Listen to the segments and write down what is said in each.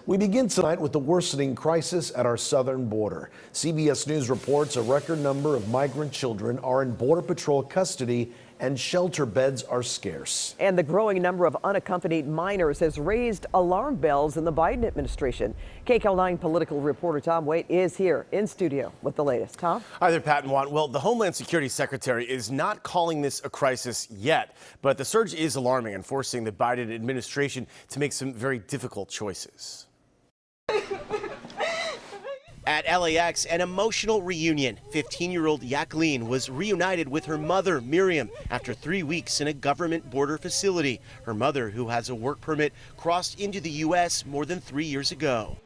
We begin tonight with the worsening crisis at our southern border. CBS News reports a record number of migrant children are in Border Patrol custody and shelter beds are scarce. And the growing number of unaccompanied minors has raised alarm bells in the Biden administration. KCAL9 political reporter Tom Waite is here in studio with the latest. Tom? Hi there, Pat and Juan. Well, the Homeland Security Secretary is not calling this a crisis yet, but the surge is alarming and forcing the Biden administration to make some very difficult choices. At LAX, an emotional reunion. 15-year-old Jacqueline was reunited with her mother, Miriam, after 3 weeks in a government border facility. Her mother, who has a work permit, crossed into the U.S. more than 3 years ago.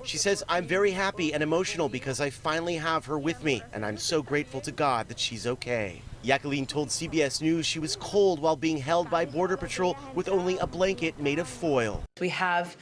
She says, "I'm very happy and emotional because I finally have her with me, and I'm so grateful to God that she's okay." Jacqueline told CBS News she was cold while being held by Border Patrol with only a blanket made of foil. We have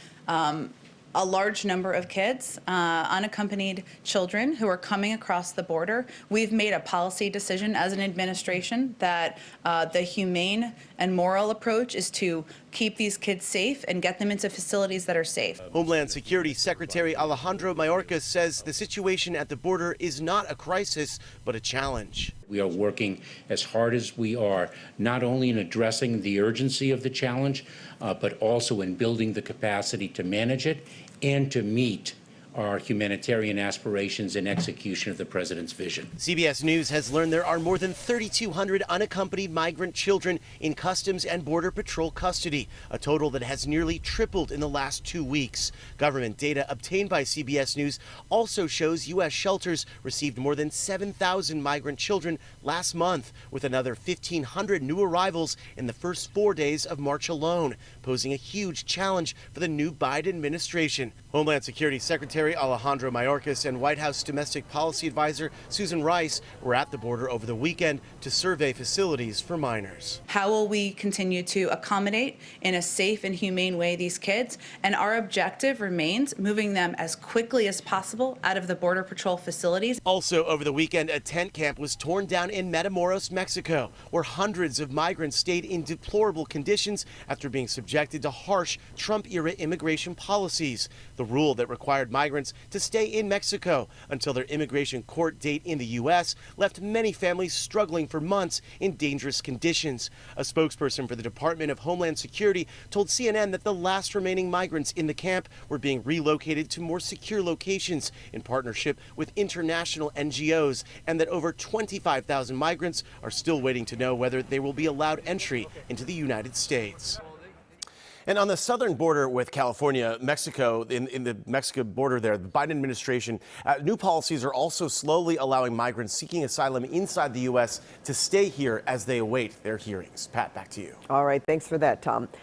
a large number of kids, unaccompanied children who are coming across the border. We've made a policy decision as an administration that the humane and moral approach is to keep these kids safe and get them into facilities that are safe. Homeland Security Secretary Alejandro Mayorkas says the situation at the border is not a crisis, but a challenge. We are working as hard as we are, not only in addressing the urgency of the challenge, but also in building the capacity to manage it and to meet our humanitarian aspirations and execution of the president's vision. CBS News has learned there are more than 3,200 unaccompanied migrant children in Customs and Border Patrol custody, a total that has nearly tripled in the last 2 weeks. Government data obtained by CBS News also shows U.S. shelters received more than 7,000 migrant children last month, with another 1,500 new arrivals in the first 4 days of March alone, posing a huge challenge for the new Biden administration. Homeland Security Secretary Alejandro Mayorkas and White House Domestic Policy Advisor Susan Rice were at the border over the weekend to survey facilities for minors. How will we continue to accommodate in a safe and humane way these kids? And our objective remains moving them as quickly as possible out of the Border Patrol facilities. Also over the weekend, a tent camp was torn down in Matamoros, Mexico, where hundreds of migrants stayed in deplorable conditions after being subjected to harsh Trump-era immigration policies. The rule that required migrants to stay in Mexico until their immigration court date in the U.S. left many families struggling for months in dangerous conditions. A spokesperson for the Department of Homeland Security told CNN that the last remaining migrants in the camp were being relocated to more secure locations in partnership with international NGOs, and that over 25,000 migrants are still waiting to know whether they will be allowed entry into the United States. And on the southern border with California, Mexico, in the Mexico border there, the Biden administration, new policies are also slowly allowing migrants seeking asylum inside the U.S. to stay here as they await their hearings. Pat, back to you. All right, thanks for that, Tom.